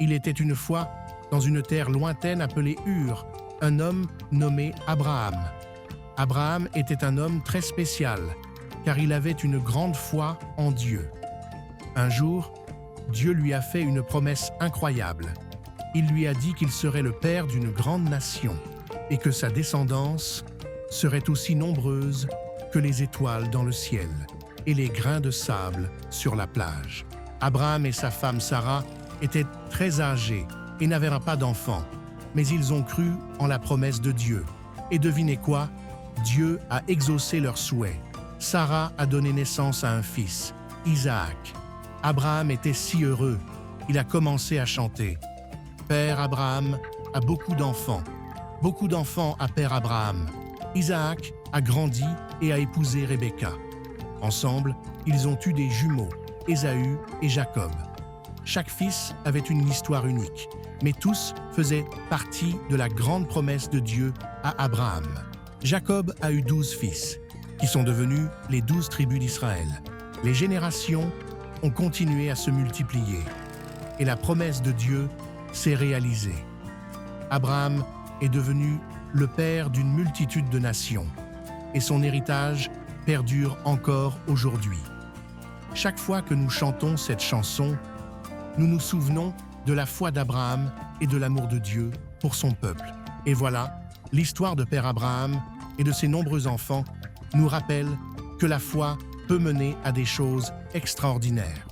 Il était une fois, dans une terre lointaine appelée Ur, un homme nommé Abraham. Abraham était un homme très spécial, car il avait une grande foi en Dieu. Un jour, Dieu lui a fait une promesse incroyable. Il lui a dit qu'il serait le père d'une grande nation et que sa descendance serait aussi nombreuse que les étoiles dans le ciel et les grains de sable sur la plage. Abraham et sa femme Sarah étaient très âgés et n'avaient pas d'enfants, mais ils ont cru en la promesse de Dieu. Et devinez quoi? Dieu a exaucé leur souhait. Sarah a donné naissance à un fils, Isaac. Abraham était si heureux, il a commencé à chanter. Père Abraham a beaucoup d'enfants à Père Abraham. Isaac a grandi et a épousé Rebecca. Ensemble, ils ont eu des jumeaux, Ésaü et Jacob. Chaque fils avait une histoire unique, mais tous faisaient partie de la grande promesse de Dieu à Abraham. Jacob a eu 12 fils, qui sont devenus les 12 tribus d'Israël. Les générations ont continué à se multiplier, et la promesse de Dieu s'est réalisée. Abraham est devenu le père d'une multitude de nations, et son héritage perdure encore aujourd'hui. Chaque fois que nous chantons cette chanson, nous nous souvenons de la foi d'Abraham et de l'amour de Dieu pour son peuple. Et voilà, l'histoire de Père Abraham et de ses nombreux enfants nous rappelle que la foi peut mener à des choses extraordinaires.